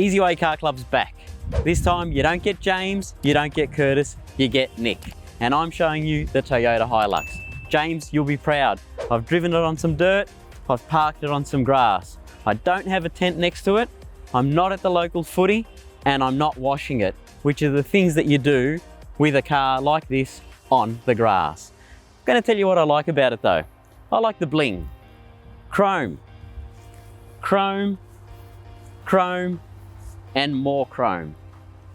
Easy Way Car Club's back. This time you don't get James, you don't get Curtis, you get Nick. And I'm showing you the Toyota HiLux. James, you'll be proud. I've driven it on some dirt, I've parked it on some grass. I don't have a tent next to it, I'm not at the local footy, and I'm not washing it, which are the things that you do with a car like this on the grass. I'm going to tell you what I like about it though. I like the bling. Chrome, chrome, chrome, and more chrome.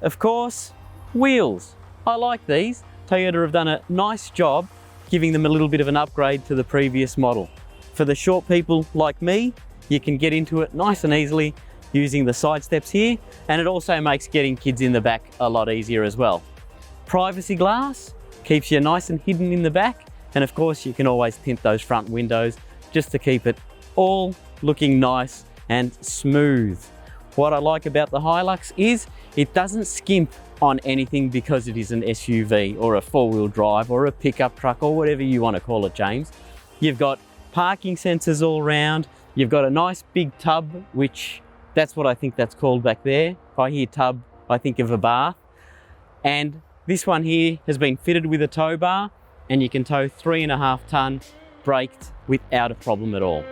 Of course, wheels. I like these. Toyota have done a nice job giving them a little bit of an upgrade to the previous model. For the short people like me, you can get into it nice and easily using the side steps here, and it also makes getting kids in the back a lot easier as well. Privacy glass keeps you nice and hidden in the back, and of course you can always tint those front windows just to keep it all looking nice and smooth. What I like about the HiLux is it doesn't skimp on anything because it is an SUV or a four-wheel drive or a pickup truck or whatever you want to call it, James. You've got parking sensors all around. You've got a nice big tub, which that's what I think that's called back there. If I hear tub, I think of a bath. And this one here has been fitted with a tow bar, and you can tow 3.5 ton braked without a problem at all.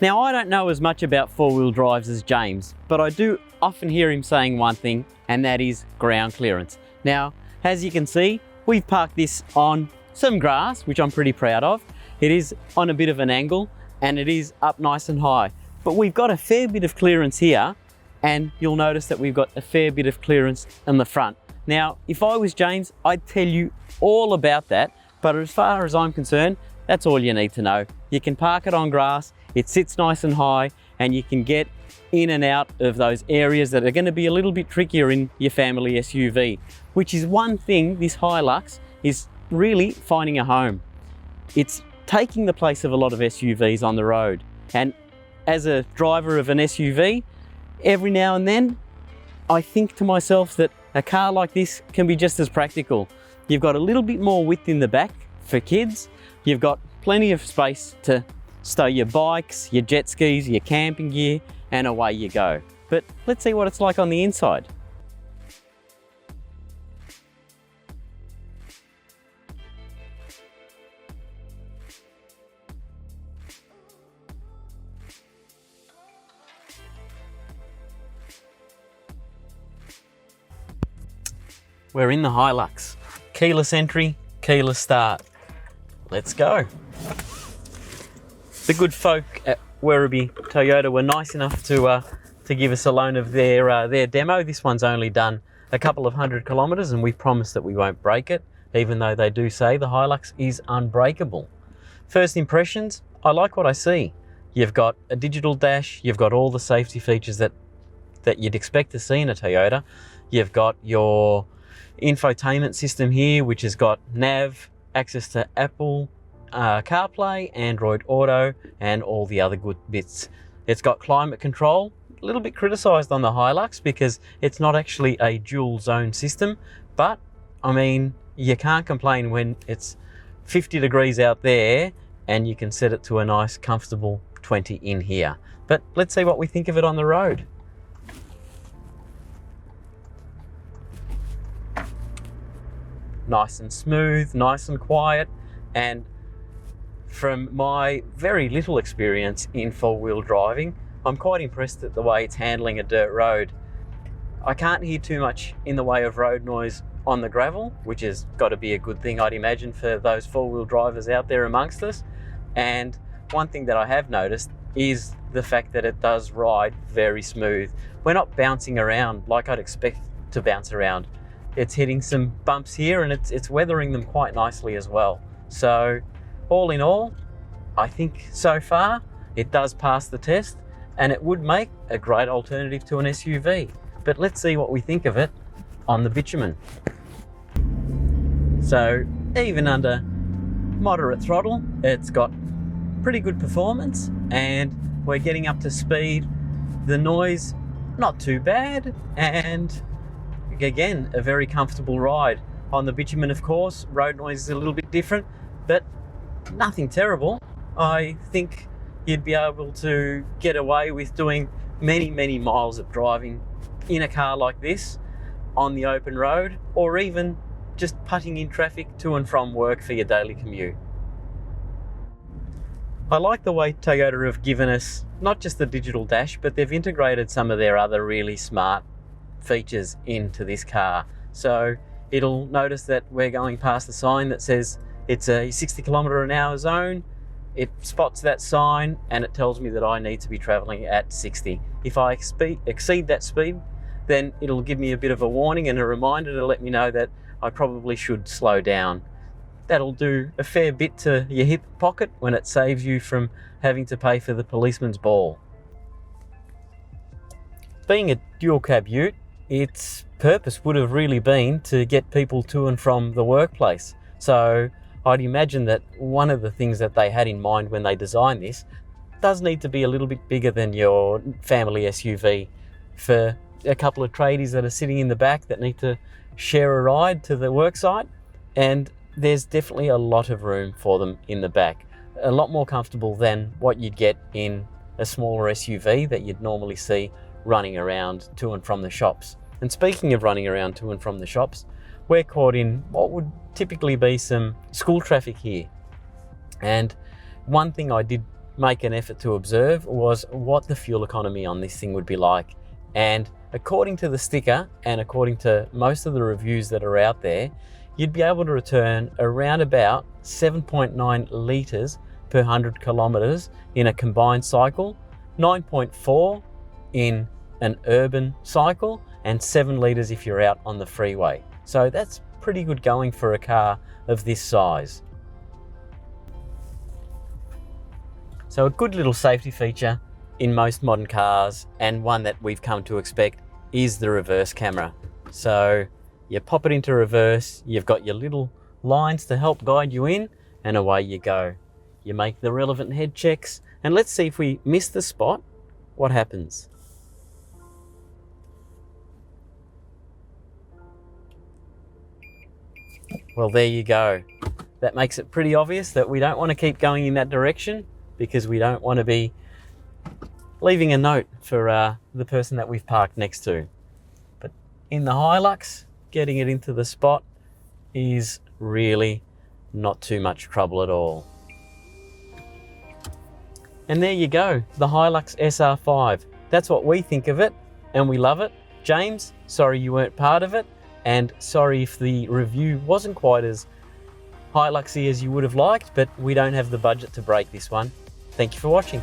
Now, I don't know as much about four-wheel drives as James, but I do often hear him saying one thing, and that is ground clearance. Now, as you can see, we've parked this on some grass, which I'm pretty proud of. It is on a bit of an angle, and it is up nice and high. But we've got a fair bit of clearance here, and you'll notice that we've got a fair bit of clearance in the front. Now, if I was James, I'd tell you all about that, but as far as I'm concerned, that's all you need to know. You can park it on grass, it sits nice and high, and you can get in and out of those areas that are going to be a little bit trickier in your family SUV, which is one thing this HiLux is really finding a home. It's taking the place of a lot of SUVs on the road. And as a driver of an SUV, every now and then, I think to myself that a car like this can be just as practical. You've got a little bit more width in the back for kids. You've got plenty of space to stow your bikes, your jet skis, your camping gear, and away you go. But let's see what it's like on the inside. We're in the HiLux. Keyless entry, keyless start. Let's go. The good folk at Werribee Toyota were nice enough to give us a loan of their demo. This one's only done a couple of 100 kilometres, and we promise that we won't break it, even though they do say the HiLux is unbreakable. First impressions, I like what I see. You've got a digital dash, you've got all the safety features that you'd expect to see in a Toyota. You've got your infotainment system here, which has got nav, access to Apple CarPlay, Android Auto, and all the other good bits. It's got climate control, a little bit criticised on the HiLux because it's not actually a dual zone system, but I mean, you can't complain when it's 50 degrees out there and you can set it to a nice comfortable 20 in here. But let's see what we think of it on the road. Nice and smooth, nice and quiet, and from my very little experience in four-wheel driving, I'm quite impressed at the way it's handling a dirt road. I can't hear too much in the way of road noise on the gravel, which has got to be a good thing, I'd imagine, for those four-wheel drivers out there amongst us. And one thing that I have noticed is the fact that it does ride very smooth. We're not bouncing around like I'd expect to bounce around. It's hitting some bumps here, and it's weathering them quite nicely as well. So all in all, I think so far it does pass the test, and it would make a great alternative to an SUV. But let's see what we think of it on the bitumen. So even under moderate throttle, it's got pretty good performance, and we're getting up to speed. The noise, not too bad, and again, a very comfortable ride. On the bitumen, of course, road noise is a little bit different, but nothing terrible. I think you'd be able to get away with doing many, many miles of driving in a car like this on the open road, or even just putting in traffic to and from work for your daily commute. I like the way Toyota have given us not just the digital dash, but they've integrated some of their other really smart features into this car. So it'll notice that we're going past the sign that says it's a 60km/h zone. It spots that sign and it tells me that I need to be traveling at 60. If I exceed that speed, then it'll give me a bit of a warning and a reminder to let me know that I probably should slow down. That'll do a fair bit to your hip pocket when it saves you from having to pay for the policeman's ball. Being a dual cab ute, its purpose would have really been to get people to and from the workplace. So I'd imagine that one of the things that they had in mind when they designed this does need to be a little bit bigger than your family SUV for a couple of tradies that are sitting in the back that need to share a ride to the work site. And there's definitely a lot of room for them in the back. A lot more comfortable than what you'd get in a smaller SUV that you'd normally see running around to and from the shops. And speaking of running around to and from the shops, we're caught in what would typically be some school traffic here. And one thing I did make an effort to observe was what the fuel economy on this thing would be like. And according to the sticker and according to most of the reviews that are out there, you'd be able to return around about 7.9 litres per 100 kilometres in a combined cycle, 9.4 in an urban cycle, and 7 litres if you're out on the freeway. So that's pretty good going for a car of this size. So a good little safety feature in most modern cars, and one that we've come to expect, is the reverse camera. So you pop it into reverse, you've got your little lines to help guide you in, and away you go. You make the relevant head checks, and let's see if we miss the spot, what happens. Well, there you go. That makes it pretty obvious that we don't want to keep going in that direction, because we don't want to be leaving a note for the person that we've parked next to. But in the HiLux, getting it into the spot is really not too much trouble at all. And there you go, the HiLux SR5. That's what we think of it, and we love it. James, sorry you weren't part of it, and sorry if the review wasn't quite as HiLuxy as you would have liked, but we don't have the budget to break this one. Thank you for watching.